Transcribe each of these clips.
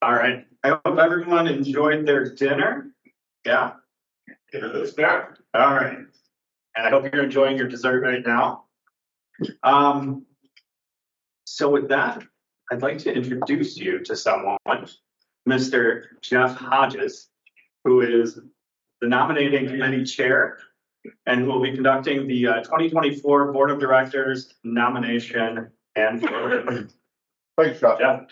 All right. I hope everyone enjoyed their dinner. Yeah? Yeah. All right. And I hope you're enjoying your dessert right now. So with that, I'd like to introduce you to someone, Mr. Jeff Hodges, who is the nominating committee chair and who will be conducting the 2024 Board of Directors nomination and vote. Thanks, Scott. Jeff.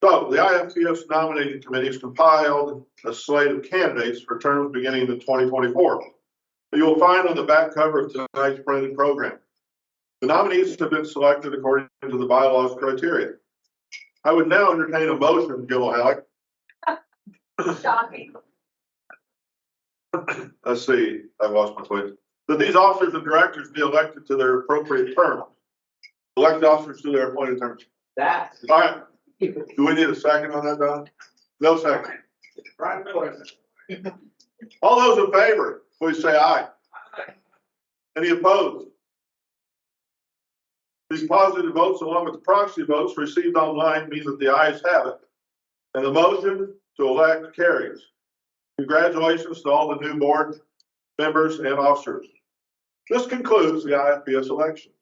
So the IFPS nominating committee has compiled a slate of candidates for terms beginning in 2024. You will find on the back cover of tonight's printed program. The nominees have been selected according to the bylaws criteria. I would now entertain a motion, Gil Halleck. Shocking. Let's see, I lost my place. That these officers and directors be elected to their appropriate terms. Elected officers to their appointed terms. That. All right. Do we need a second on that, Don? No second. All those in favor, please say aye. Any opposed? These positive votes, along with the proxy votes received online, mean that the ayes have it, and the motion to elect carries. Congratulations to all the new board members and officers. This concludes the IFPS election.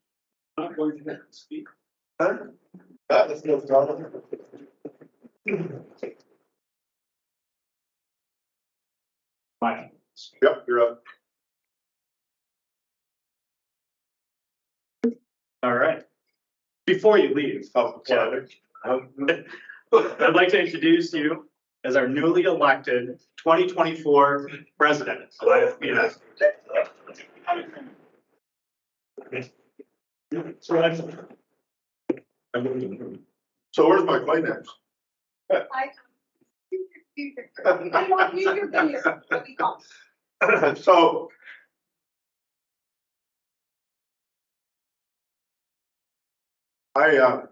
Not going to speak. Huh? Mike. Yep, you're up. All right. Before you leave, Jeff, I'd like to introduce you as our newly elected 2024 president of IFPS. So where's my Kleenex? I want you to be here. Let me go. So I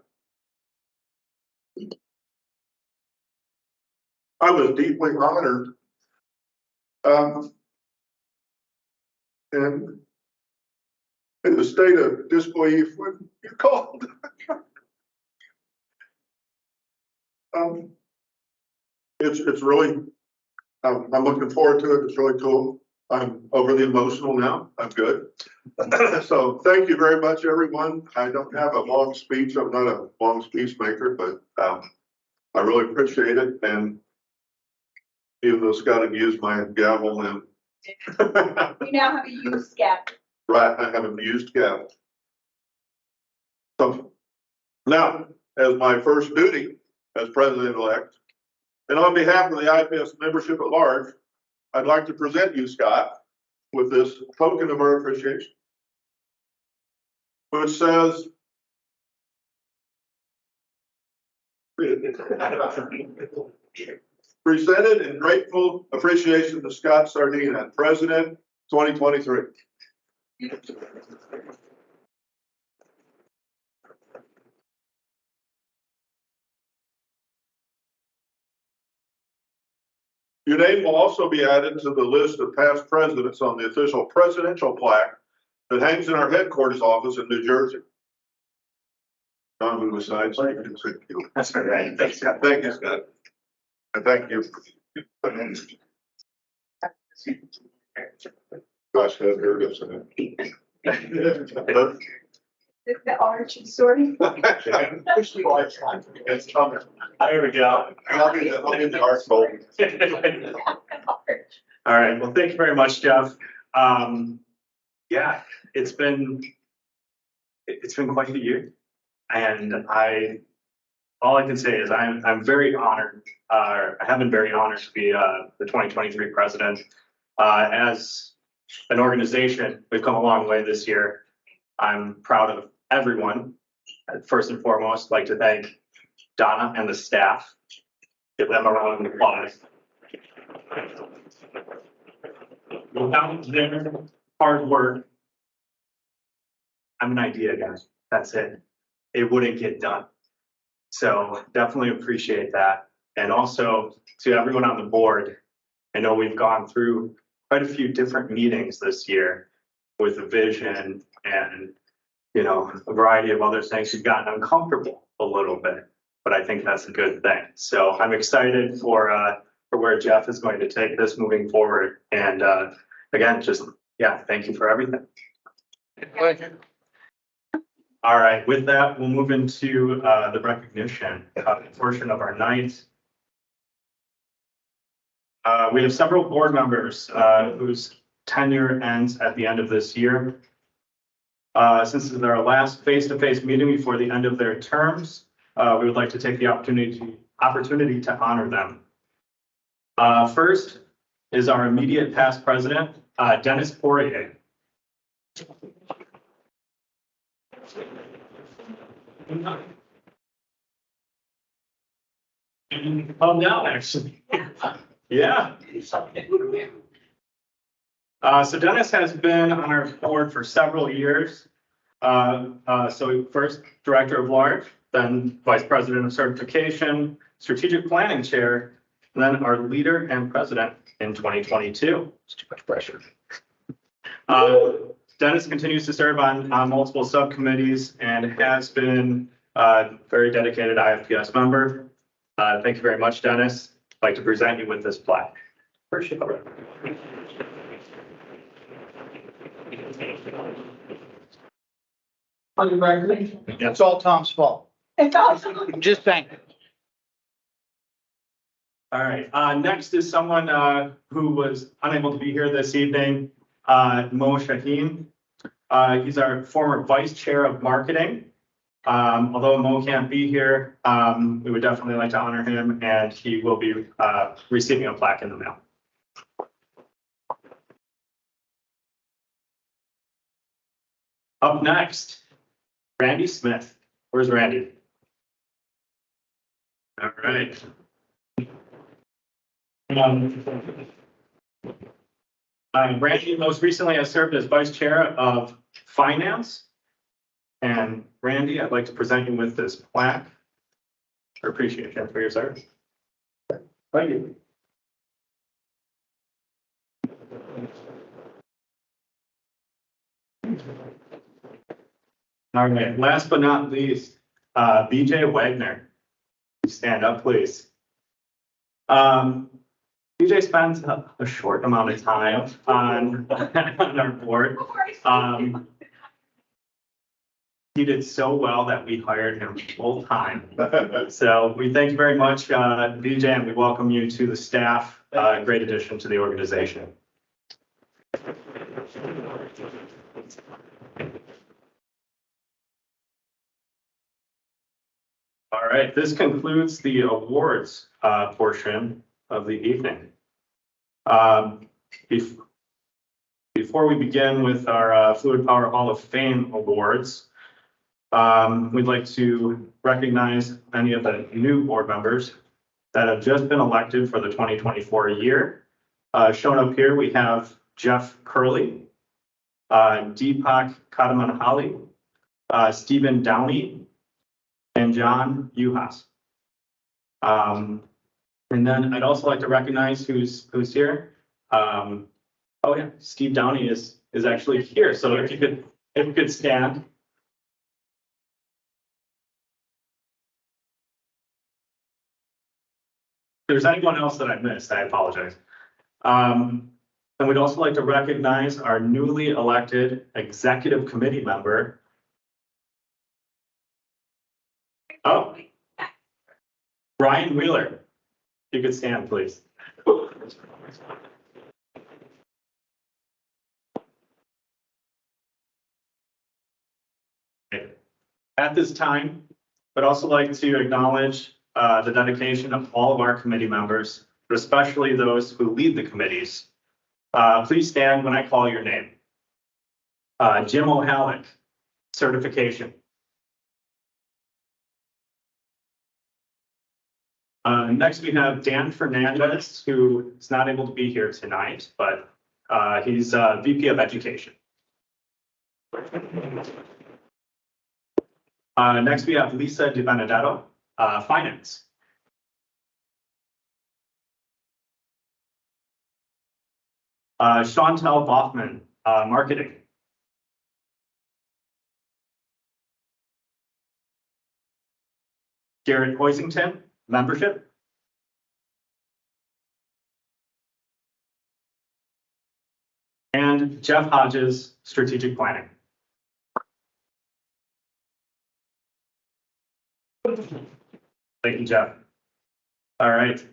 was deeply honored, and in the state of disbelief when you called. It's really, I'm looking forward to it. It's really cool. I'm overly emotional now. I'm good. So thank you very much, everyone. I don't have a long speech. I'm not a long speech maker, but I really appreciate it. And even though Scott had used my gavel, and We now have a used gap. right, I have a used gavel. So now, as my first duty as president-elect, and on behalf of the IFPS membership at large, I'd like to present you, Scott, with this token of our appreciation, which says, presented in grateful appreciation to Scott Sardina, President 2023. Your name will also be added to the list of past presidents on the official presidential plaque that hangs in our headquarters office in New Jersey. Don, move aside so you can see. That's all right. Thanks, Scott. Thank you, Scott. And thank you. Gosh, that hurt us. The arch is sorting. It's coming. There we go. I'll be the art folder. All right. Well, thank you very much, Jeff. Yeah, it's been quite a year, and all I can say is I'm very honored. I have been very honored to be the 2023 president. As an organization, we've come a long way this year. I'm proud of everyone. First and foremost, I'd like to thank Donna and the staff. Give them a round of applause. Without their hard work, I'm an idea guy. That's it. It wouldn't get done. So definitely appreciate that. And also to everyone on the board, I know we've gone through quite a few different meetings this year, with a vision and, you know, a variety of other things. She's gotten uncomfortable a little bit, but I think that's a good thing. So I'm excited for where Jeff is going to take this moving forward. And again, just, yeah, thank you for everything. All right, with that, we'll move into the recognition portion of our night. We have several board members whose tenure ends at the end of this year. Since this is our last face-to-face meeting before the end of their terms, we would like to take the opportunity to honor them. First is our immediate past president, Dennis Poirier. Calm down, actually. Yeah. So Dennis has been on our board for several years. So first director of large, then vice president of certification, strategic planning chair, and then our leader and president in 2022. It's too much pressure. Dennis continues to serve on multiple subcommittees and has been a very dedicated IFPS member. Thank you very much, Dennis. I'd like to present you with this plaque. Appreciate it. Congratulations. It's all Tom's fault. It's awesome. Just thank him. All right, next is someone who was unable to be here this evening, Mo Shaheen. He's our former vice chair of marketing. Although Mo can't be here, we would definitely like to honor him, and he will be receiving a plaque in the mail. Up next, Randy Smith. Where's Randy? All right. Randy most recently has served as vice chair of finance. And Randy, I'd like to present you with this plaque for appreciation for your service. Thank you. All right, last but not least, BJ Wagner. Stand up, please. BJ spends a short amount of time on our board. He did so well that we hired him full time. So we thank you very much, BJ, and we welcome you to the staff. Great addition to the organization. All right, this concludes the awards portion of the evening. Before we begin with our Fluid Power Hall of Fame awards, we'd like to recognize any of the new board members that have just been elected for the 2024 year. Shown up here, we have Jeff Curley, Deepak Kadamanhali, Stephen Downey, and John Uhas. And then I'd also like to recognize who's here. Oh yeah, Steve Downey is actually here. So if you could stand. If there's anyone else that I missed, I apologize. And we'd also like to recognize our newly elected executive committee member. Oh, Brian Wheeler. If you could stand, please. At this time, I'd also like to acknowledge the dedication of all of our committee members, but especially those who lead the committees. Please stand when I call your name. Jim O'Halleck, certification. Next, we have Dan Fernandez, who is not able to be here tonight, but he's VP of Education. Next, we have Lisa DiBenedetto, Finance. Chantel Boffman, Marketing. Garrett Hoisington, membership. And Jeff Hodges, strategic planning. Thank you, Jeff. All right.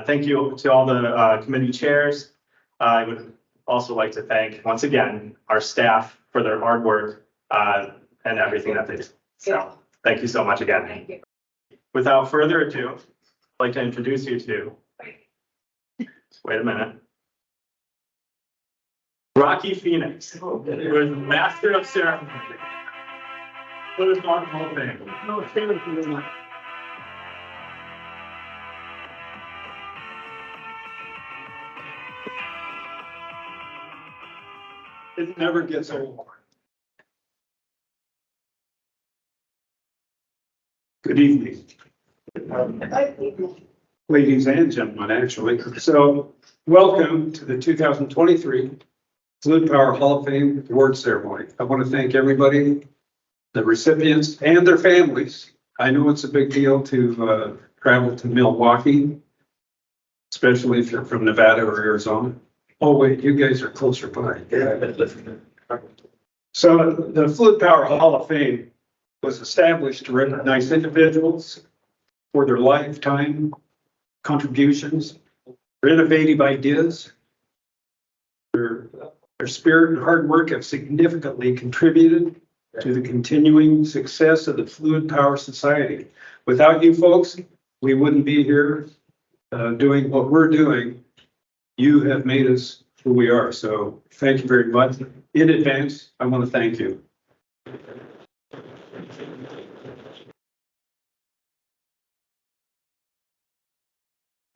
Thank you to all the committee chairs. I would also like to thank, once again, our staff for their hard work and everything that they do. So thank you so much again. Thank you. Without further ado, I'd like to introduce you to, wait a minute, Rocky Phoenix, who is Master of Ceremony. What is on Hall of Fame? No, It never gets old. Good evening. Ladies and gentlemen, actually. So welcome to the 2023 Fluid Power Hall of Fame Award Ceremony. I want to thank everybody, the recipients and their families. I know it's a big deal to travel to Milwaukee, especially if you're from Nevada or Arizona. Oh, wait, you guys are closer by. So the Fluid Power Hall of Fame was established to recognize individuals for their lifetime contributions, their innovative ideas, their spirit and hard work have significantly contributed to the continuing success of the Fluid Power Society. Without you folks, we wouldn't be here doing what we're doing. You have made us who we are. So thank you very much. In advance, I want to thank you.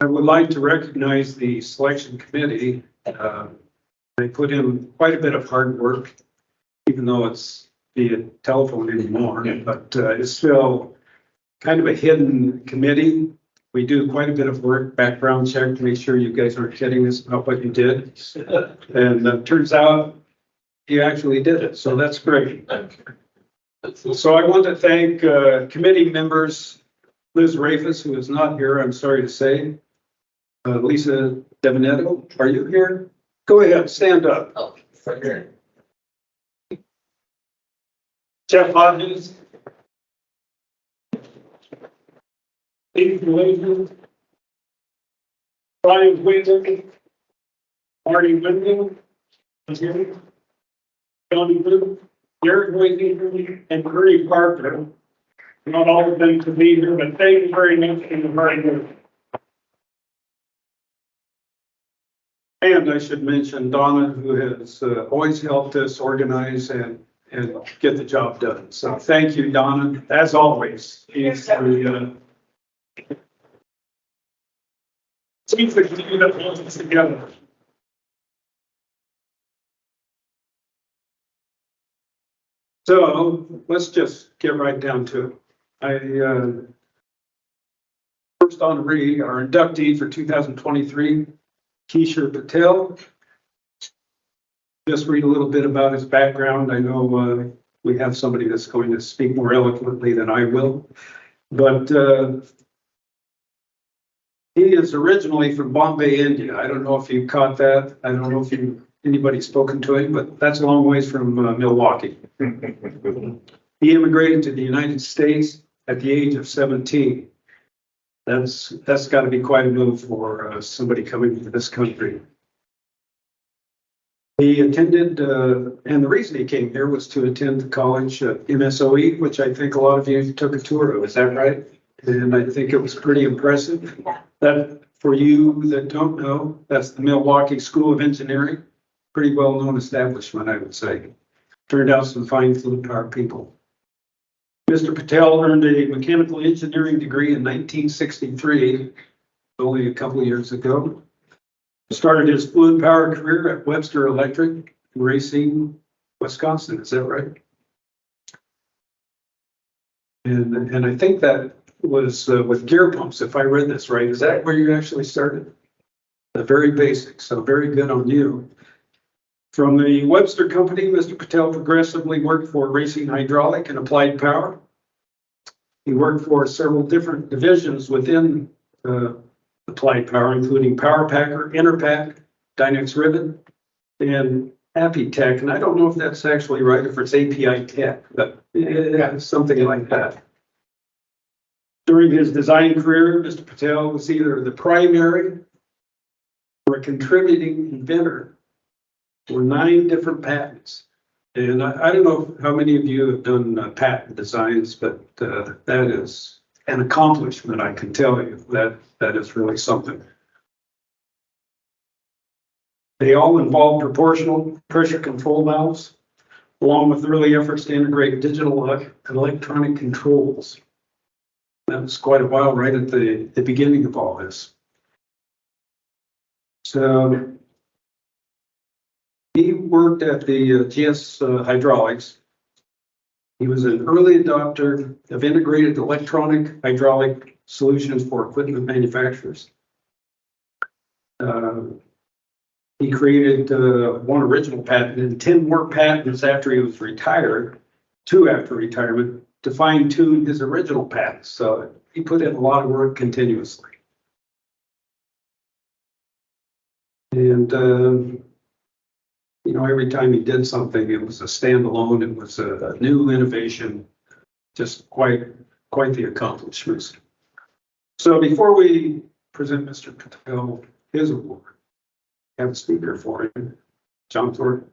I would like to recognize the selection committee. They put in quite a bit of hard work, even though it's via telephone anymore, but it's still kind of a hidden committee. We do quite a bit of work, background check to make sure you guys aren't kidding us about what you did. And it turns out you actually did it, so that's great. So I want to thank committee members, Liz Rafus, who is not here, I'm sorry to say. Lisa Devinetto, are you here? Go ahead, stand up. Oh, for sure. Jeff Hodges. Steve Blazer. Brian Whitman. Marty Whitman. Johnny Blue. Garrett Whitman and Curry Parker. Not all of them to be here, but thank you very much for the hard work. And I should mention Donna, who has always helped us organize and get the job done. So thank you, Donna, as always. She's the glue that holds us together. So let's just get right down to it. First honoree, our inductee for 2023, Kishore Patel. Just read a little bit about his background. I know we have somebody that's going to speak more eloquently than I will, but he is originally from Bombay, India. I don't know if you caught that. I don't know if anybody's spoken to him, but that's a long ways from Milwaukee. He immigrated to the United States at the age of 17. That's got to be quite a move for somebody coming to this country. He attended, and the reason he came here was to attend the college MSOE, which I think a lot of you took a tour of. Is that right? And I think it was pretty impressive. Yeah. That, for you that don't know, that's the Milwaukee School of Engineering. Pretty well-known establishment, I would say. Turned out some fine fluid power people. Mr. Patel earned a mechanical engineering degree in 1963, only a couple of years ago. Started his fluid power career at Webster Electric in Racine, Wisconsin. Is that right? And I think that was with gear pumps, if I read this right. Is that where you actually started? The very basics, so very good on you. From the Webster Company, Mr. Patel progressively worked for Racing Hydraulic and Applied Power. He worked for several different divisions within Applied Power, including Power Packer, Interpack, Dynex Ribbon, and Apitech. And I don't know if that's actually right, if it's API Tech, but it's something like that. During his design career, Mr. Patel was either the primary or a contributing inventor for 9 different patents. And I don't know how many of you have done patent designs, but that is an accomplishment, I can tell you. That is really something. They all involve proportional pressure control valves, along with early efforts to integrate digital and electronic controls. That was quite a while right at the beginning of all this. So he worked at the GS Hydraulics. He was an early adopter of integrated electronic hydraulic solutions for equipment manufacturers. He created 1 original patent and 10 more patents after he was retired, 2 after retirement, to fine tune his original patents. So he put in a lot of work continuously. And, you know, every time he did something, it was a standalone, it was a new innovation, just quite the accomplishments. So before we present Mr. Patel his award, I have a speaker for him, John Thornton.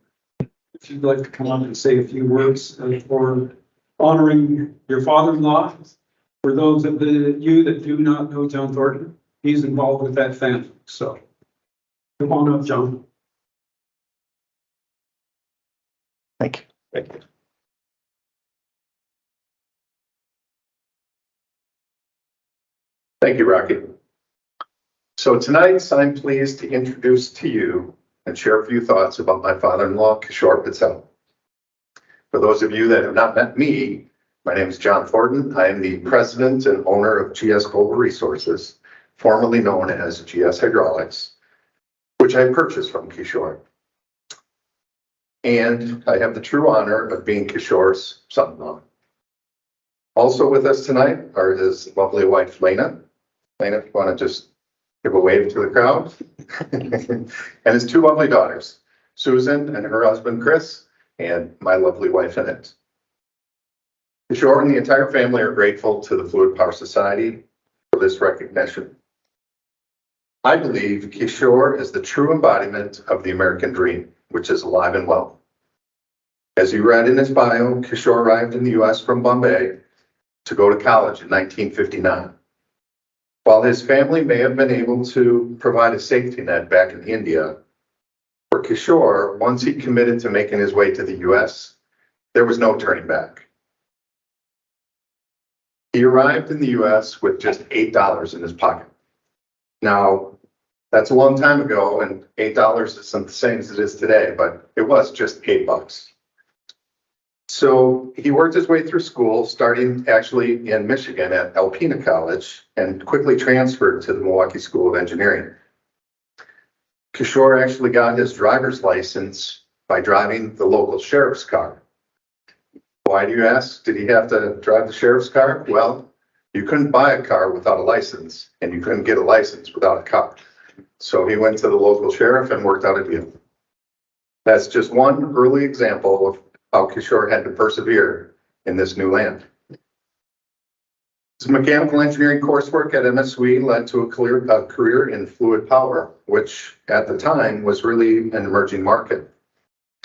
If you'd like to come up and say a few words for honoring your father-in-law. For those of you that do not know John Thornton, he's involved with that family. So come on up, John. Thank you. Thank you. Thank you, Rocky. So tonight, I'm pleased to introduce to you and share a few thoughts about my father-in-law, Kishore Patel. For those of you that have not met me, my name is John Thornton. I am the president and owner of GS Global Resources, formerly known as GS Hydraulics, which I purchased from Kishore. And I have the true honor of being Kishore's son-in-law. Also with us tonight are his lovely wife, Lena. Lena, if you want to just give a wave to the crowd. And his 2 lovely daughters, Susan and her husband, Chris, and my lovely wife, Annette. Kishore and the entire family are grateful to the Fluid Power Society for this recognition. I believe Kishore is the true embodiment of the American dream, which is alive and well. As you read in his bio, Kishore arrived in the U.S. from Bombay to go to college in 1959. While his family may have been able to provide a safety net back in India, for Kishore, once he committed to making his way to the U.S., there was no turning back. He arrived in the U.S. with just $8 in his pocket. Now, that's a long time ago, and $8 isn't the same as it is today, but it was just $8. So he worked his way through school, starting actually in Michigan at Alpena College, and quickly transferred to the Milwaukee School of Engineering. Kishore actually got his driver's license by driving the local sheriff's car. Why do you ask? Did he have to drive the sheriff's car? Well, you couldn't buy a car without a license, and you couldn't get a license without a car. So he went to the local sheriff and worked out a deal. That's just one early example of how Kishore had to persevere in this new land. His mechanical engineering coursework at MSW led to a career in fluid power, which at the time was really an emerging market.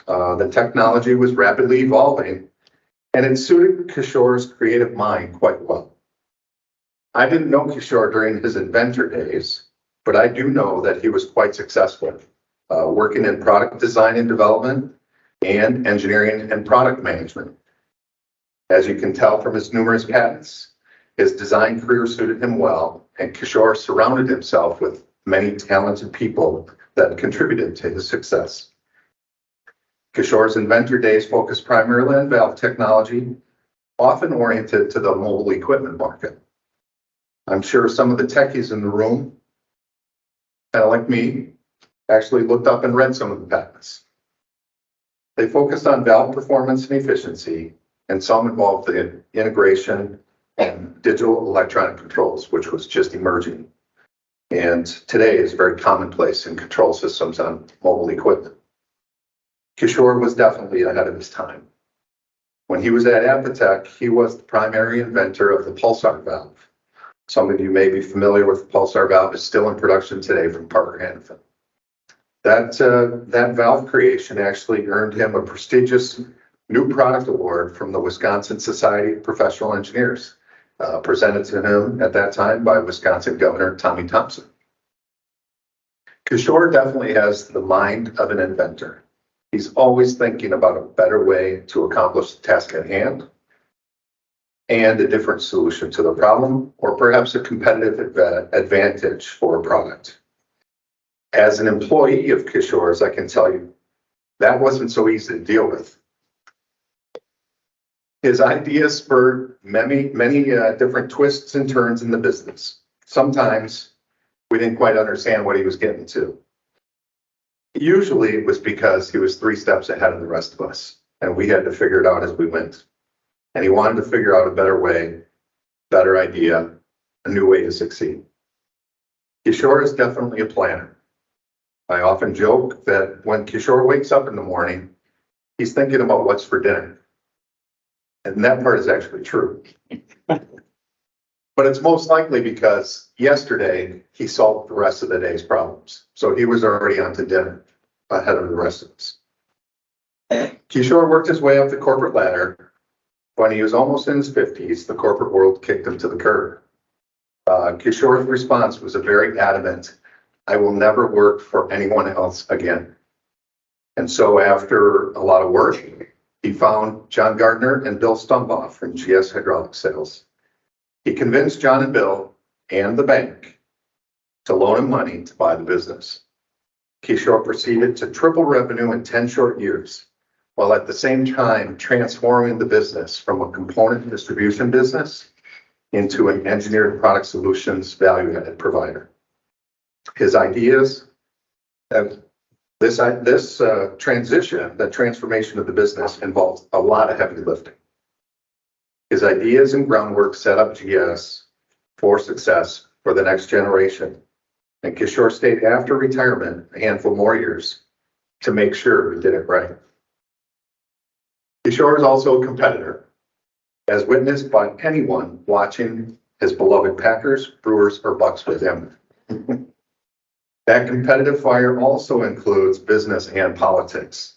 The technology was rapidly evolving, and it suited Kishore's creative mind quite well. I didn't know Kishore during his inventor days, but I do know that he was quite successful, working in product design and development, and engineering and product management. As you can tell from his numerous patents, his design career suited him well, and Kishore surrounded himself with many talented people that contributed to his success. Kishore's inventor days focused primarily on valve technology, often oriented to the mobile equipment market. I'm sure some of the techies in the room, kind of like me, actually looked up and read some of the patents. They focused on valve performance and efficiency, and some involved the integration and digital electronic controls, which was just emerging. And today is very commonplace in control systems on mobile equipment. Kishore was definitely ahead of his time. When he was at Apotec, he was the primary inventor of the pulsar valve. Some of you may be familiar with the pulsar valve. It's still in production today from Parker Hannifin. That valve creation actually earned him a prestigious new product award from the Wisconsin Society of Professional Engineers, presented to him at that time by Wisconsin Governor Tommy Thompson. Kishore definitely has the mind of an inventor. He's always thinking about a better way to accomplish the task at hand and a different solution to the problem, or perhaps a competitive advantage for a product. As an employee of Kishore's, I can tell you that wasn't so easy to deal with. His ideas spurred many different twists and turns in the business. Sometimes we didn't quite understand what he was getting to. Usually it was because he was 3 steps ahead of the rest of us, and we had to figure it out as we went. And he wanted to figure out a better way, better idea, a new way to succeed. Kishore is definitely a planner. I often joke that when Kishore wakes up in the morning, he's thinking about what's for dinner. And that part is actually true. But it's most likely because yesterday he solved the rest of the day's problems. So he was already on to dinner ahead of the rest of us. Kishore worked his way up the corporate ladder. When he was almost in his 50s, the corporate world kicked him to the curb. Kishore's response was a very adamant, I will never work for anyone else again. And so after a lot of work, he found John Gardner and Bill Stumbaugh from GS Hydraulic Sales. He convinced John and Bill and the bank to loan him money to buy the business. Kishore proceeded to triple revenue in 10 short years, while at the same time transforming the business from a component distribution business into an engineered product solutions value-added provider. His ideas, this transition, the transformation of the business involved a lot of heavy lifting. His ideas and groundwork set up GS for success for the next generation. And Kishore stayed after retirement a handful more years to make sure we did it right. Kishore is also a competitor, as witnessed by anyone watching his beloved Packers, Brewers, or Bucks with him. That competitive fire also includes business and politics.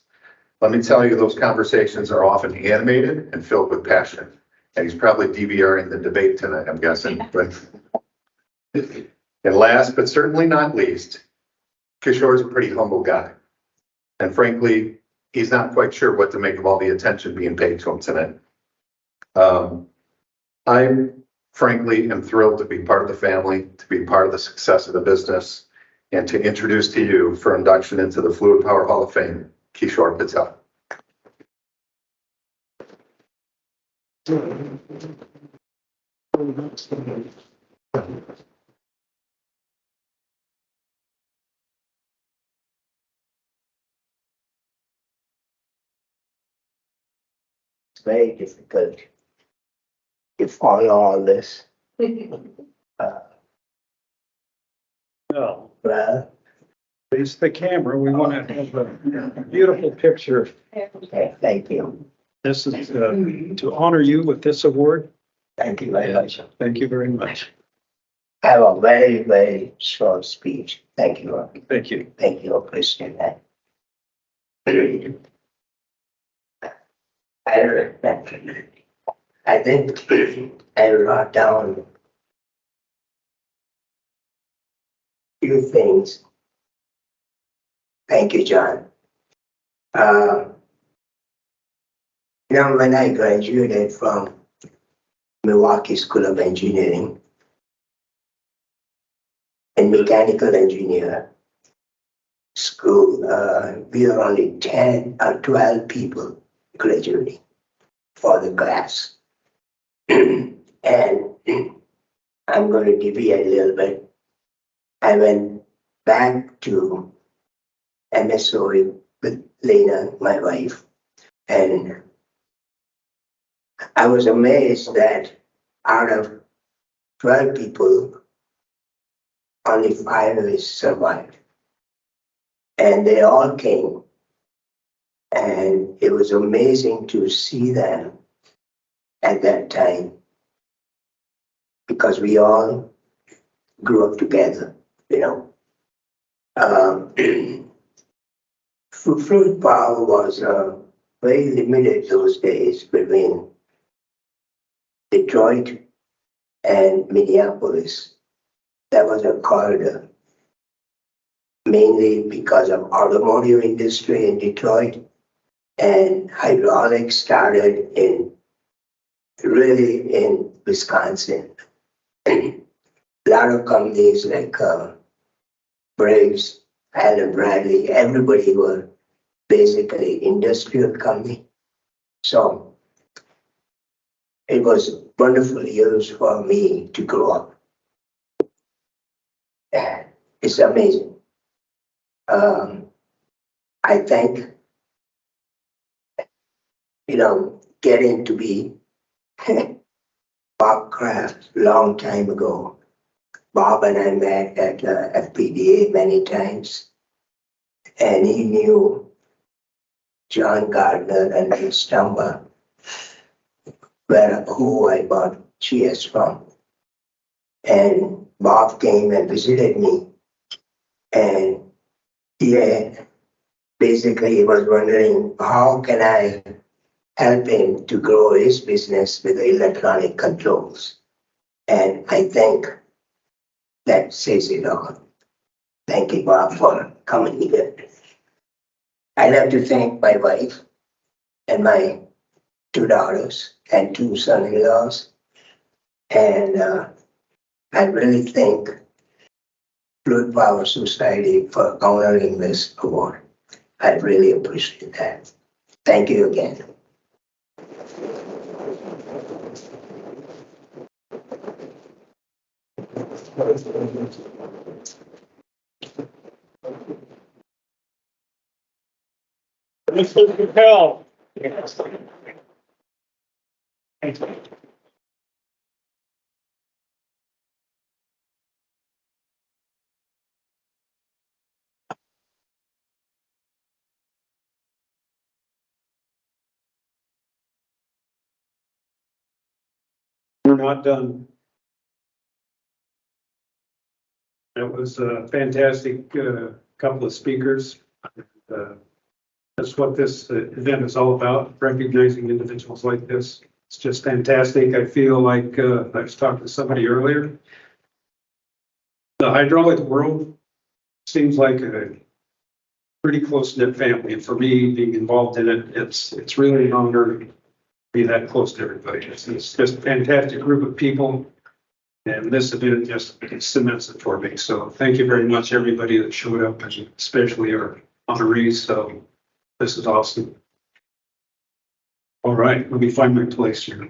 Let me tell you, those conversations are often animated and filled with passion. And he's probably DVRing the debate tonight, I'm guessing. But and last, but certainly not least, Kishore is a pretty humble guy. And frankly, he's not quite sure what to make of all the attention being paid to him tonight. I frankly am thrilled to be part of the family, to be part of the success of the business, and to introduce to you for induction into the Fluid Power Hall of Fame, Kishore Patel. It's very difficult to follow all this. Well, Face the camera. We want to have a beautiful picture. okay, thank you. This is to honor you with this award. Thank you very much. Thank you very much. Have a very, very short speech. Thank you. Thank you. Thank you, appreciate that. I think I wrote down a few things. Thank you, John. When I graduated from Milwaukee School of Engineering and mechanical engineer school, we were only 10 or 12 people graduating for the class. And I'm going to deviate a little bit. I went back to MSO with Lena, my wife, and I was amazed that out of 12 people, only 5 of us survived. And they all came. And it was amazing to see them at that time because we all grew up together, you know. Fluid power was very limited those days between Detroit and Minneapolis. That was a corridor, mainly because of automotive industry in Detroit, and hydraulics started really in Wisconsin. A lot of companies like Braves, Allen Bradley, everybody were basically industrial company. So it was wonderful years for me to grow up. And it's amazing. I think, getting to be Bob Kraft long time ago. Bob and I met at FPDA many times, and he knew John Gardner and Lee Stumber, who I bought GS from. And Bob came and visited me, and basically he was wondering how can I help him to grow his business with electronic controls. And I think that says it all. Thank you, Bob, for coming here. I'd like to thank my wife and my 2 daughters and 2 son-in-laws. And I really thank Fluid Power Society for honoring this award. I really appreciate that. Thank you again. Mr. Capel. We're not done. That was a fantastic couple of speakers. That's what this event is all about, recognizing individuals like this. It's just fantastic. I feel like I was talking to somebody earlier. The hydraulic world seems like a pretty close-knit family. And for me, being involved in it, it's really an honor to be that close to everybody. It's just a fantastic group of people. And this event just cements it for me. So thank you very much, everybody that showed up, and especially our honorees. So this is awesome. All right, let me find my place here.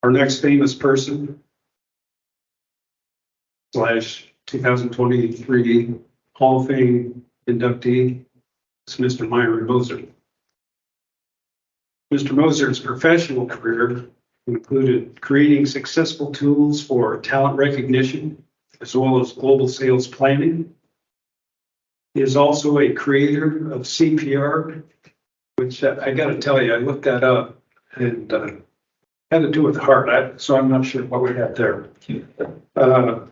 Our next famous person / 2023 Hall of Fame inductee is Mr. Myron Moser. Mr. Moser's professional career included creating successful tools for talent recognition, as well as global sales planning. He is also a creator of CPR, which I got to tell you, I looked that up and had to do with heart, so I'm not sure what we have there. But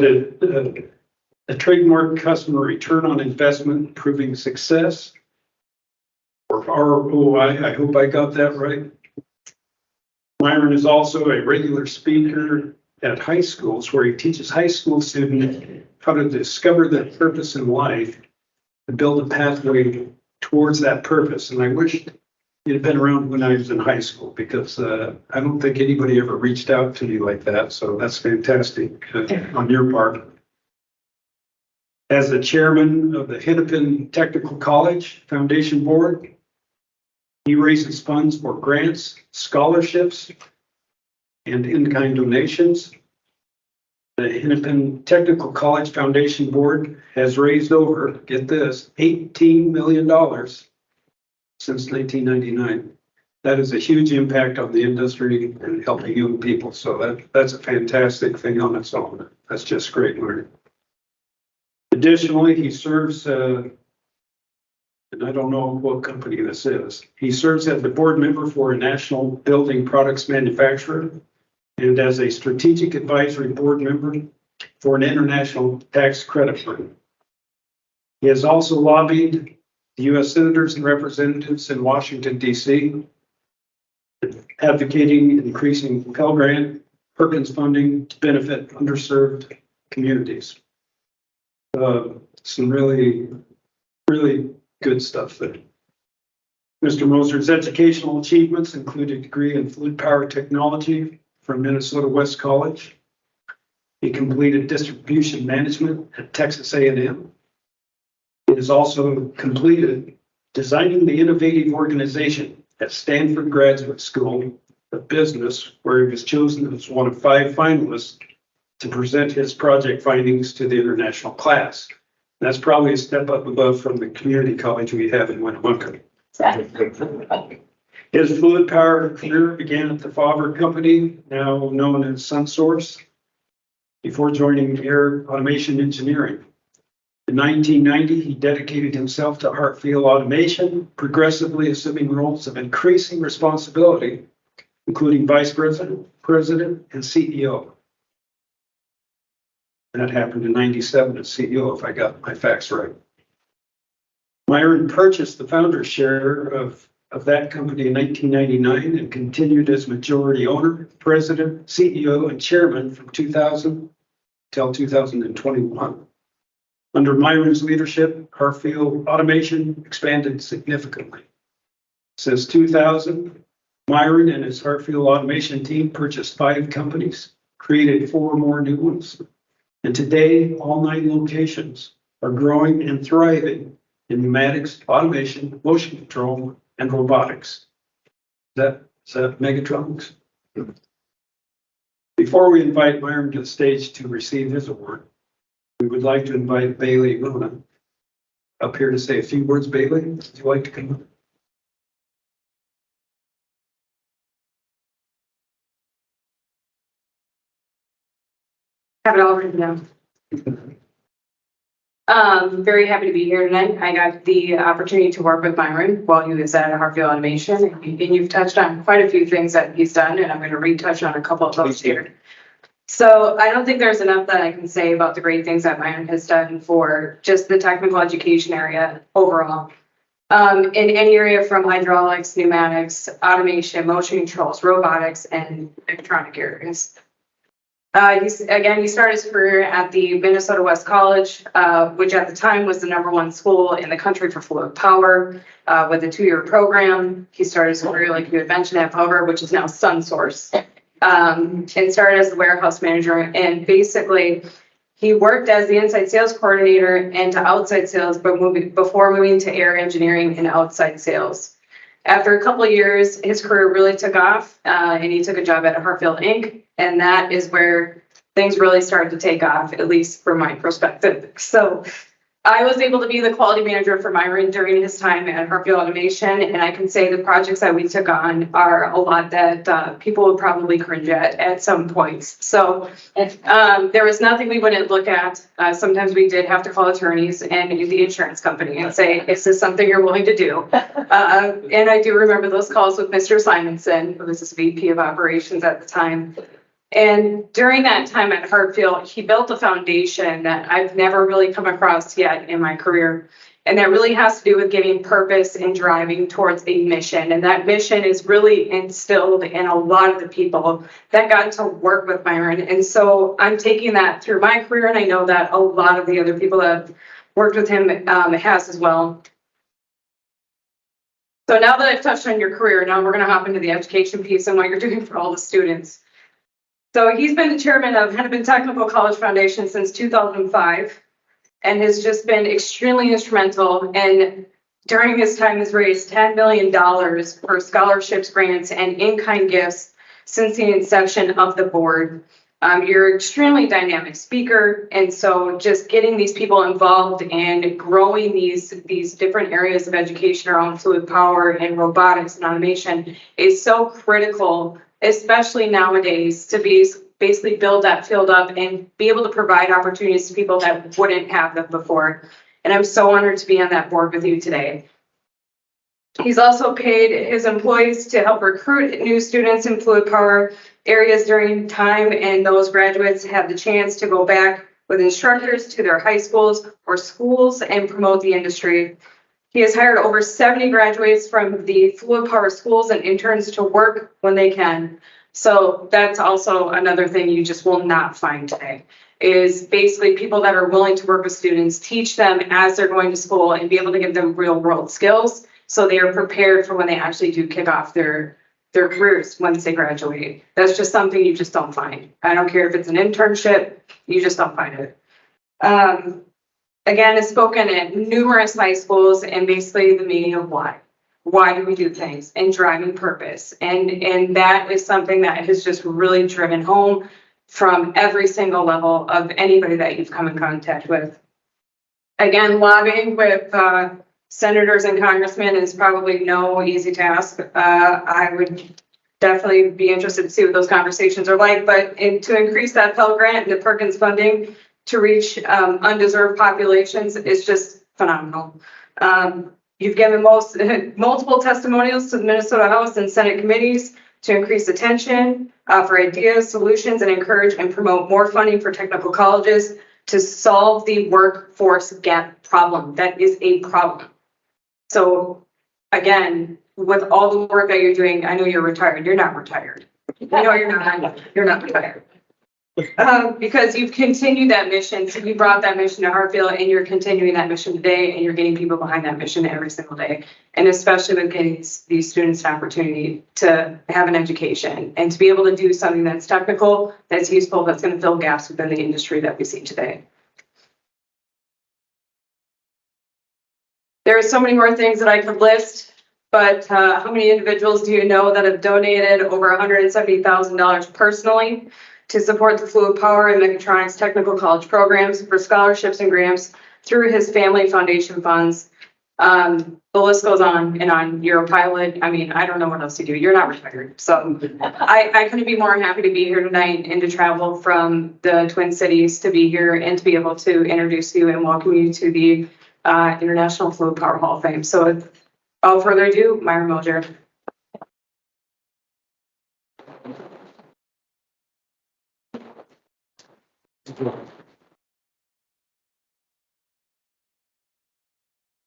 a trademark customer return on investment proving success, or ROI, I hope I got that right. Myron is also a regular speaker at high schools where he teaches high school students how to discover their purpose in life and build a pathway towards that purpose. And I wish he'd have been around when I was in high school, because I don't think anybody ever reached out to me like that. So that's fantastic on your part. As the chairman of the Hennepin Technical College Foundation Board, he raises funds for grants, scholarships, and in-kind donations. The Hennepin Technical College Foundation Board has raised over, get this, $18 million since 1999. That is a huge impact on the industry and helping young people. So that's a fantastic thing on its own. That's just great learning. Additionally, he serves, and I don't know what company this is. He serves as the board member for a national building products manufacturer and as a strategic advisory board member for an international tax credit firm. He has also lobbied the U.S. senators and representatives in Washington, D.C., advocating increasing Pell Grant, Perkins funding to benefit underserved communities. Some really good stuff there. Mr. Moser's educational achievements include a degree in fluid power technology from Minnesota West College. He completed distribution management at Texas A&M. He has also completed designing the innovative organization at Stanford Graduate School of Business, where he was chosen as one of 5 finalists to present his project findings to the international class. That's probably a step up above from the community college we have in Winnemucca. His fluid power career began at the Faber Company, now known as SunSource, before joining Air Automation Engineering. In 1990, he dedicated himself to Hartfield Automation, progressively assuming roles of increasing responsibility, including vice president, president, and CEO. That happened in 97 as CEO, if I got my facts right. Myron purchased the founder's share of that company in 1999 and continued as majority owner, president, CEO, and chairman from 2000 till 2021. Under Myron's leadership, Hartfield Automation expanded significantly. Since 2000, Myron and his Hartfield Automation team purchased 5 companies, created 4 more new ones, and today all 9 locations are growing and thriving in pneumatics, automation, motion control, and robotics. Is that Megatronics? Before we invite Myron to the stage to receive his award, we would like to invite Bailey Rona up here to say a few words. Bailey, would you like to come up? Have it all written down. Very happy to be here tonight. I got the opportunity to work with Myron while he was at Hartfield Automation, and you've touched on quite a few things that he's done, and I'm going to retouch on a couple of those here. So I don't think there's enough that I can say about the great things that Myron has done for just the technical education area overall. In any area from hydraulics, pneumatics, automation, motion controls, robotics, and electronic areas. He started his career at the Minnesota West College, which at the time was the #1 school in the country for fluid power, with a 2-year program. He started his career, like you had mentioned, at Faber, which is now SunSource, and started as the warehouse manager. And basically, he worked as the inside sales coordinator and to outside sales, but before moving to air engineering and outside sales. After a couple of years, his career really took off, and he took a job at Hartfield Inc. And that is where things really started to take off, at least from my perspective. So I was able to be the quality manager for Myron during his time at Hartfield Automation, and I can say the projects that we took on are a lot that people would probably cringe at some points. So there was nothing we wouldn't look at. Sometimes we did have to call attorneys and the insurance company and say, is this something you're willing to do? And I do remember those calls with Mr. Simonson, who was his VP of operations at the time. And during that time at Hartfield, he built a foundation that I've never really come across yet in my career. And that really has to do with giving purpose and driving towards a mission. And that mission is really instilled in a lot of the people that got to work with Myron. And so I'm taking that through my career, and I know that a lot of the other people that have worked with him has as well. So now that I've touched on your career, now we're going to hop into the education piece and what you're doing for all the students. So he's been the chairman of Hennepin Technical College Foundation since 2005 and has just been extremely instrumental. And during his time has raised $10 million for scholarships, grants, and in-kind gifts since the inception of the board. You're an extremely dynamic speaker, and so just getting these people involved and growing these different areas of education around fluid power and robotics and automation is so critical, especially nowadays, to be basically build that field up and be able to provide opportunities to people that wouldn't have them before. And I'm so honored to be on that board with you today. He's also paid his employees to help recruit new students in fluid power areas during time, and those graduates have the chance to go back with instructors to their high schools or schools and promote the industry. He has hired over 70 graduates from the fluid power schools and interns to work when they can. So that's also another thing you just will not find today, is basically people that are willing to work with students, teach them as they're going to school and be able to give them real world skills so they are prepared for when they actually do kick off their careers once they graduate. That's just something you just don't find. I don't care if it's an internship, you just don't find it. Again, it's spoken at numerous high schools, and basically the meaning of why. Why do we do things, and driving purpose. And that is something that has just really driven home from every single level of anybody that you've come in contact with. Again, lobbying with senators and congressmen is probably no easy task. I would definitely be interested to see what those conversations are like, but to increase that Pell Grant and the Perkins funding to reach undeserved populations is just phenomenal. You've given multiple testimonials to the Minnesota House and Senate committees to increase attention, offer ideas, solutions, and encourage and promote more funding for technical colleges to solve the workforce gap problem. That is a problem. So again, with all the work that you're doing, I know you're retired. You're not retired. No, you're not. You're not retired. Because you've continued that mission. So you brought that mission to Hartfield, and you're continuing that mission today, and you're getting people behind that mission every single day. And especially with getting these students an opportunity to have an education and to be able to do something that's technical, that's useful, that's going to fill gaps within the industry that we see today. There are so many more things that I could list, but how many individuals do you know that have donated over $170,000 personally to support the fluid power and mechatronics technical college programs for scholarships and grants through his family foundation funds? The list goes on and on. You're a pilot. I mean, I don't know what else to do. You're not retired. So I couldn't be more happy to be here tonight and to travel from the Twin Cities to be here and to be able to introduce you and welcome you to the International Fluid Power Hall of Fame. So without further ado, Myron Moser.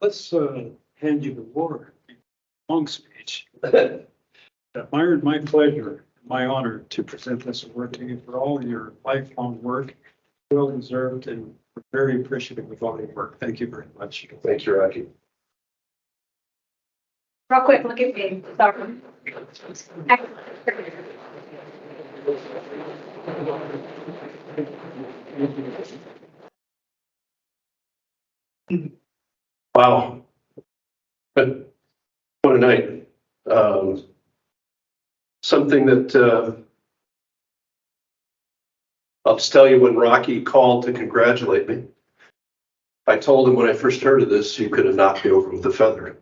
Let's hand you the award. Long speech. Myron, my pleasure, my honor to present this award to you for all your lifelong work. Well deserved, and we're very appreciative of all your work. Thank you very much. Thank you, Rocky. Real quick, look at me. Sorry. Wow. But what a night. Something that I'll just tell you, when Rocky called to congratulate me, I told him when I first heard of this, you could have knocked me over with a feather.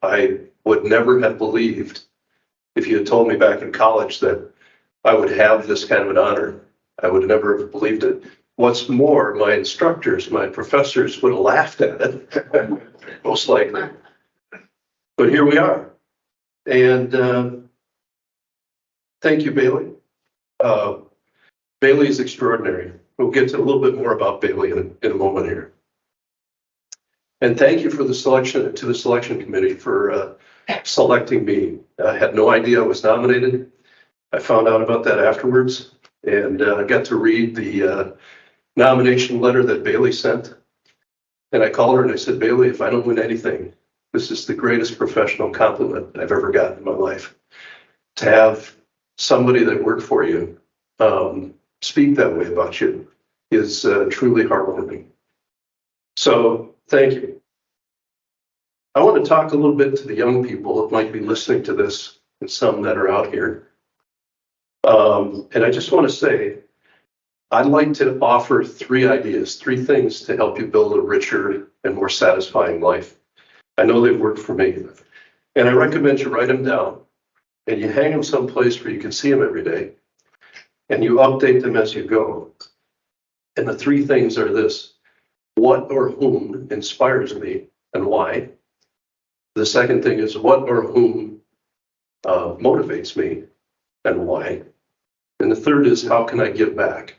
I would never have believed, if you had told me back in college, that I would have this kind of an honor. I would never have believed it. What's more, my instructors, my professors would have laughed at it, most likely. But here we are. And thank you, Bailey. Bailey is extraordinary. We'll get to a little bit more about Bailey in a moment here. And thank you for the selection, to the selection committee for selecting me. I had no idea I was nominated. I found out about that afterwards, and I got to read the nomination letter that Bailey sent. And I called her and I said, Bailey, if I don't win anything, this is the greatest professional compliment I've ever gotten in my life. To have somebody that worked for you speak that way about you is truly heartwarming. So thank you. I want to talk a little bit to the young people that might be listening to this, and some that are out here. And I just want to say, I'd like to offer 3 ideas, 3 things to help you build a richer and more satisfying life. I know they've worked for me. And I recommend you write them down and you hang them someplace where you can see them every day and you update them as you go. And the 3 things are this: what or whom inspires me and why? The second thing is what or whom motivates me and why? And the third is how can I give back?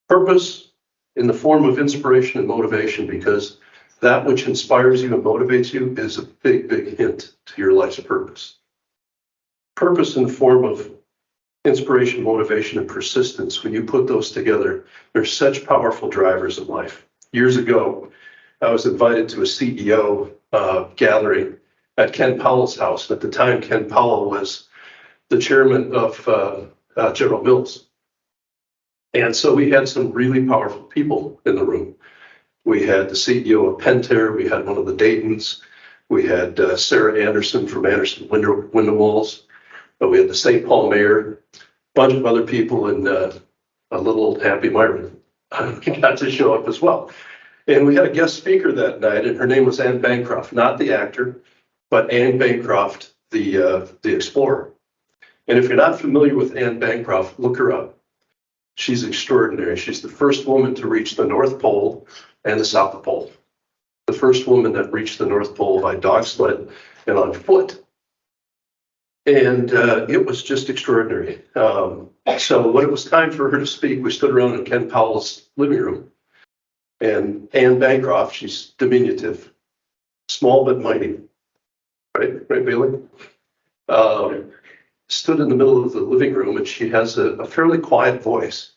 Purpose in the form of inspiration and motivation, because that which inspires you and motivates you is a big, big hint to your life's purpose. Purpose in the form of inspiration, motivation, and persistence, when you put those together, they're such powerful drivers of life. Years ago, I was invited to a CEO gathering at Ken Powell's house. At the time, Ken Powell was the chairman of General Mills. And so we had some really powerful people in the room. We had the CEO of Pentair, we had one of the Daytons, we had Sarah Anderson from Anderson Window Walls, we had the St. Paul mayor, a bunch of other people, and a little old Happy Myron got to show up as well. And we had a guest speaker that night, and her name was Anne Bancroft, not the actor, but Anne Bancroft, the explorer. And if you're not familiar with Anne Bancroft, look her up. She's extraordinary. She's the first woman to reach the North Pole and the South Pole. The first woman that reached the North Pole by dog sled and on foot. And it was just extraordinary. So when it was time for her to speak, we stood around in Ken Powell's living room. And Anne Bancroft, she's diminutive, small but mighty. Right, Bailey? Stood in the middle of the living room, and she has a fairly quiet voice.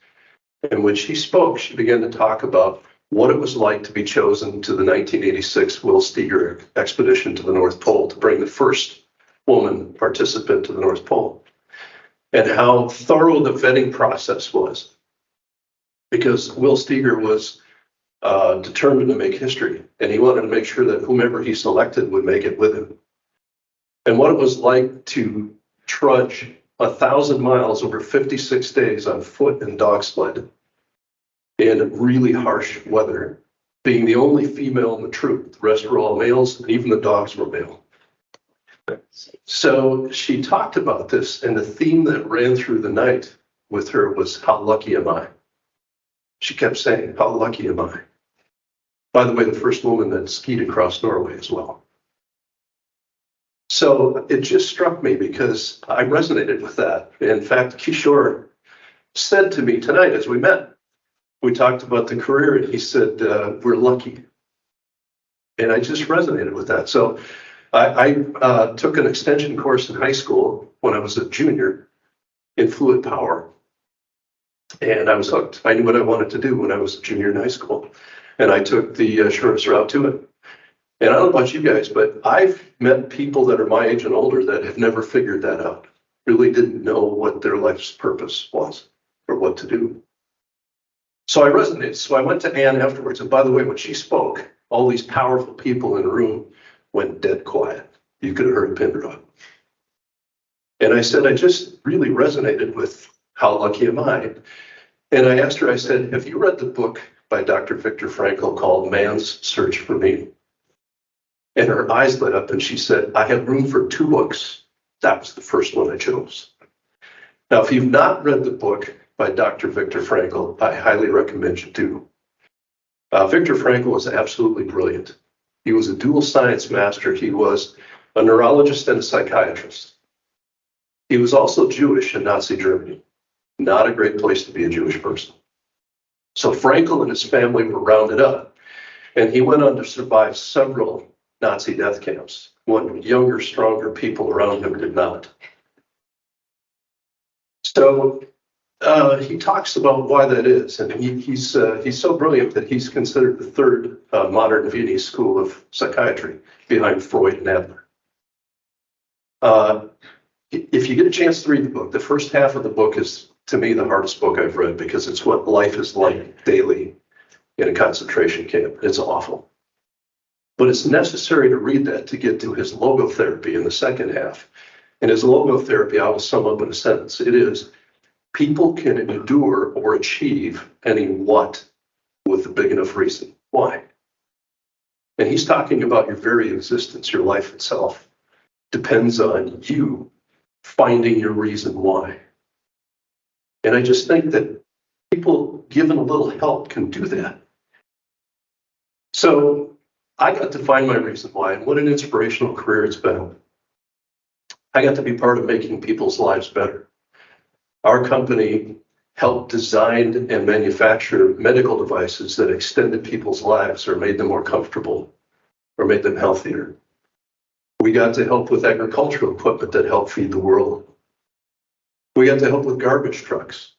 And when she spoke, she began to talk about what it was like to be chosen to the 1986 Will Steger expedition to the North Pole to bring the first woman participant to the North Pole, and how thorough the vetting process was. Because Will Steger was determined to make history, and he wanted to make sure that whomever he selected would make it with him. And what it was like to trudge 1,000 miles over 56 days on foot and dog sled in really harsh weather, being the only female in the troop. The rest were all males, and even the dogs were male. So she talked about this, and the theme that ran through the night with her was, how lucky am I? She kept saying, how lucky am I? By the way, the first woman that skied across Norway as well. So it just struck me because I resonated with that. In fact, Kishore said to me tonight as we met, we talked about the career, and he said, we're lucky. And I just resonated with that. So I took an extension course in high school when I was a junior in fluid power. And I was hooked. I knew what I wanted to do when I was a junior in high school. And I took the shortest route to it. And I don't know about you guys, but I've met people that are my age and older that have never figured that out, really didn't know what their life's purpose was or what to do. So I resonated. So I went to Anne afterwards. And by the way, when she spoke, all these powerful people in the room went dead quiet. You could have heard a pin drop. And I said, I just really resonated with how lucky am I? And I asked her, I said, have you read the book by Dr. Viktor Frankl called Man's Search for Meaning? And her eyes lit up and she said, I have room for 2 books. That was the first one I chose. Now, if you've not read the book by Dr. Viktor Frankl, I highly recommend you do. Viktor Frankl was absolutely brilliant. He was a dual science master. He was a neurologist and a psychiatrist. He was also Jewish in Nazi Germany. Not a great place to be a Jewish person. So Frankl and his family were rounded up, and he went on to survive several Nazi death camps when younger, stronger people around him did not. So he talks about why that is, and he's so brilliant that he's considered the 3rd modern Viennese school of psychiatry behind Freud and Adler. If you get a chance to read the book, the first half of the book is, to me, the hardest book I've read because it's what life is like daily in a concentration camp. It's awful. But it's necessary to read that to get to his logotherapy in the second half. And his logotherapy, I will sum up in a sentence. It is, People can endure or achieve any what with a big enough reason. Why? And he's talking about your very existence, your life itself depends on you finding your reason why. And I just think that people given a little help can do that. So I got to find my reason why, and what an inspirational career it's been. I got to be part of making people's lives better. Our company helped design and manufacture medical devices that extended people's lives or made them more comfortable or made them healthier. We got to help with agricultural equipment that helped feed the world. We got to help with garbage trucks.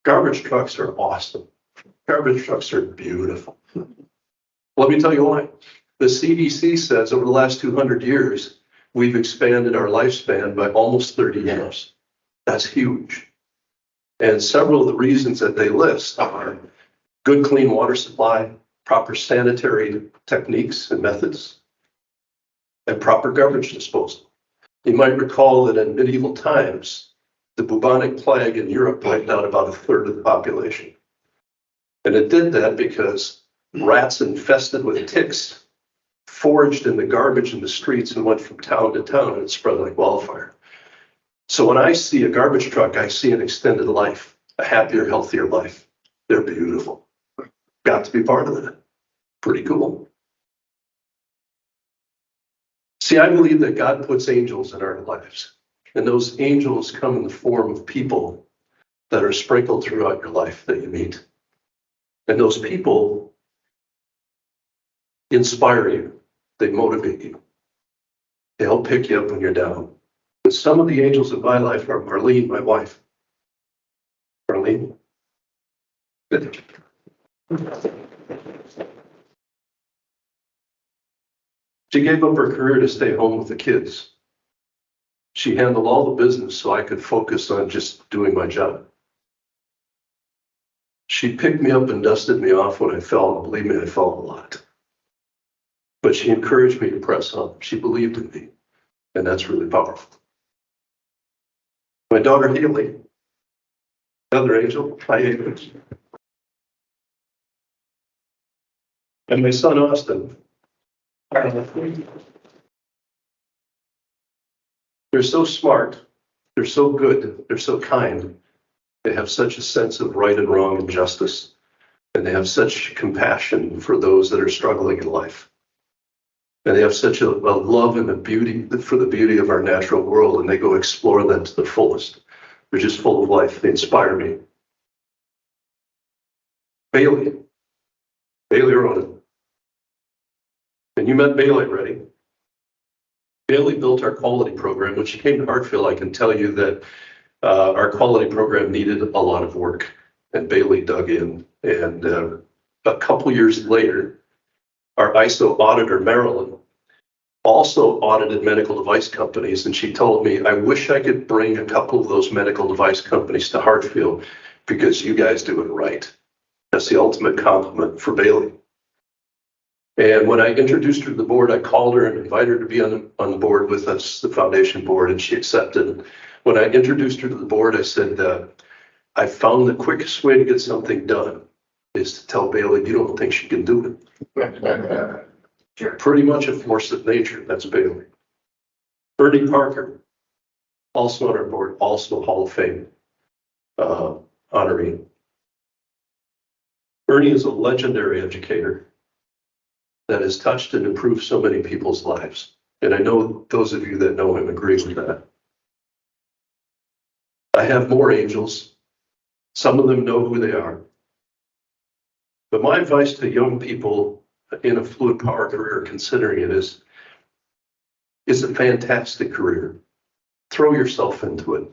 Garbage trucks are awesome. Garbage trucks are beautiful. Let me tell you why. The CDC says over the last 200 years, we've expanded our lifespan by almost 30 years. That's huge. And several of the reasons that they list are good, clean water supply, proper sanitary techniques and methods, and proper garbage disposal. You might recall that in medieval times, the bubonic plague in Europe wiped out about a third of the population. And it did that because rats infested with ticks foraged in the garbage in the streets and went from town to town and it spread like wildfire. So when I see a garbage truck, I see an extended life, a happier, healthier life. They're beautiful. Got to be part of that. Pretty cool. See, I believe that God puts angels in our lives, and those angels come in the form of people that are sprinkled throughout your life that you meet. And those people inspire you. They motivate you. They help pick you up when you're down. And some of the angels in my life are Marlene, my wife. Marlene. Good. She gave up her career to stay home with the kids. She handled all the business so I could focus on just doing my job. She picked me up and dusted me off when I fell. Believe me, I fell a lot. But she encouraged me to press on. She believed in me. And that's really powerful. My daughter Haley, another angel, hi Haley. And my son Austin. They're so smart, they're so good, they're so kind. They have such a sense of right and wrong and justice. And they have such compassion for those that are struggling in life. And they have such a love and a beauty for the beauty of our natural world, and they go explore that to the fullest. They're just full of life. They inspire me. Bailey Ronan. And you met Bailey already. Bailey built our quality program. When she came to Hartfield, I can tell you that our quality program needed a lot of work. And Bailey dug in. And a couple years later, our ISO auditor, Marilyn, also audited medical device companies. And she told me, I wish I could bring a couple of those medical device companies to Hartfield because you guys do it right. That's the ultimate compliment for Bailey. And when I introduced her to the board, I called her and invited her to be on the board with us, the foundation board, and she accepted. When I introduced her to the board, I said, I found the quickest way to get something done is to tell Bailey you don't think she can do it. You're pretty much a force of nature. That's Bailey. Bernie Parker, also on our board, also Hall of Fame honoree. Bernie is a legendary educator that has touched and improved so many people's lives. And I know those of you that know him agree with that. I have more angels. Some of them know who they are. But my advice to young people in a fluid power career considering it is, it's a fantastic career. Throw yourself into it.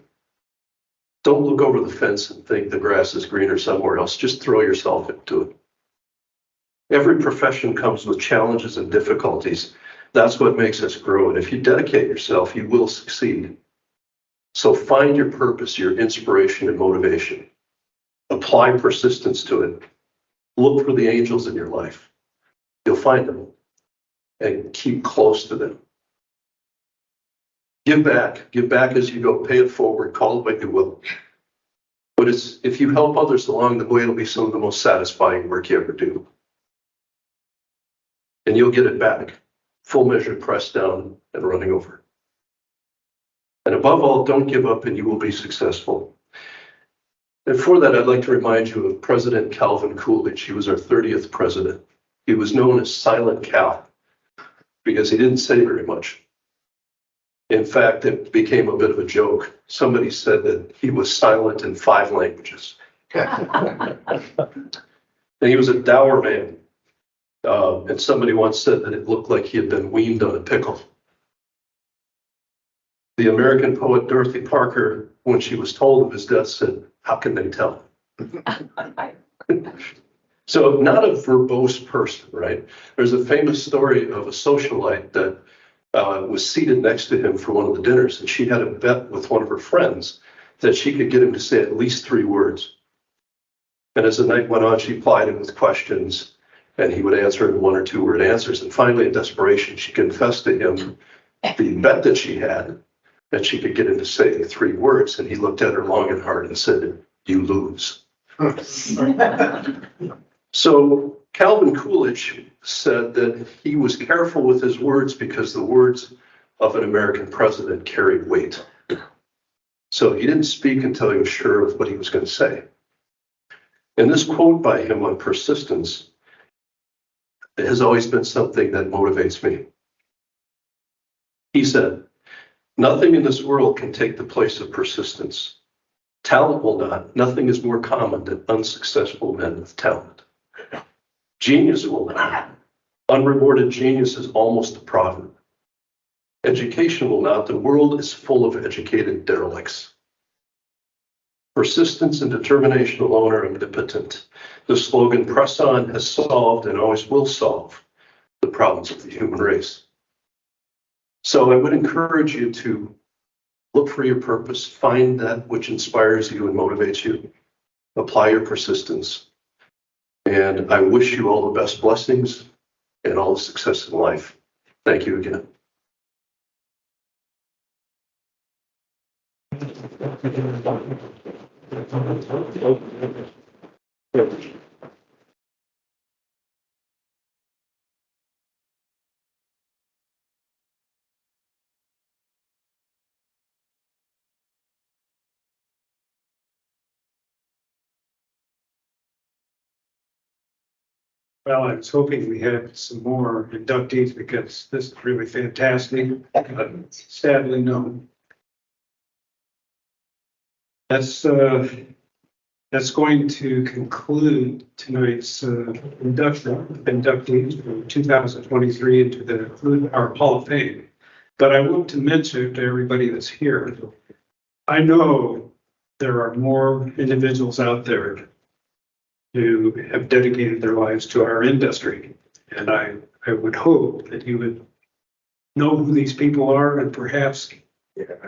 Don't look over the fence and think the grass is greener somewhere else. Just throw yourself into it. Every profession comes with challenges and difficulties. That's what makes us grow. And if you dedicate yourself, you will succeed. So find your purpose, your inspiration and motivation. Apply persistence to it. Look for the angels in your life. You'll find them and keep close to them. Give back as you go, pay it forward, call it what you will. But it's, if you help others along the way, it'll be some of the most satisfying work you ever do. And you'll get it back, full measure pressed down and running over. And above all, don't give up and you will be successful. And for that, I'd like to remind you of President Calvin Coolidge. He was our 30th president. He was known as Silent Cal because he didn't say very much. In fact, it became a bit of a joke. Somebody said that he was silent in 5 languages. And he was a dour man. And somebody once said that it looked like he had been weaned on a pickle. The American poet Dorothy Parker, when she was told of his death, said, "How can they tell?" So not a verbose person, right? There's a famous story of a socialite that was seated next to him for one of the dinners, and she had a bet with one of her friends that she could get him to say at least 3 words. And as the night went on, she plied him with questions, and he would answer in 1 or 2 word answers. And finally, in desperation, she confessed to him the bet that she had, that she could get him to say 3 words. And he looked at her long and hard and said, "You lose." So Calvin Coolidge said that he was careful with his words because the words of an American president carried weight. So he didn't speak until he was sure of what he was going to say. And this quote by him on persistence has always been something that motivates me. He said, "Nothing in this world can take the place of persistence. Talent will not. Nothing is more common than unsuccessful men with talent. Genius will not. Unrewarded genius is almost a proverb. Education will not. The world is full of educated derelicts. Persistence and determination alone are omnipotent. The slogan 'Press On' has solved and always will solve the problems of the human race." So I would encourage you to look for your purpose, find that which inspires you and motivates you, apply your persistence. And I wish you all the best blessings and all the success in life. Thank you again. Well, I was hoping we had some more inductees because this is really fantastic. Sadly, no. That's going to conclude tonight's inductees from 2023 into our Hall of Fame. But I want to mention to everybody that's here, I know there are more individuals out there who have dedicated their lives to our industry. And I would hope that you would know who these people are and perhaps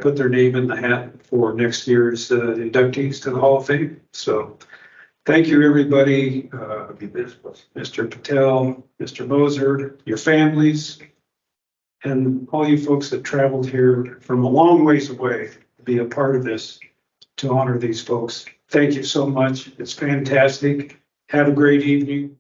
put their name in the hat for next year's inductees to the Hall of Fame. So thank you, everybody. Mr. Patel, Mr. Moser, your families, and all you folks that traveled here from a long ways away to be a part of this, to honor these folks. Thank you so much. It's fantastic. Have a great evening.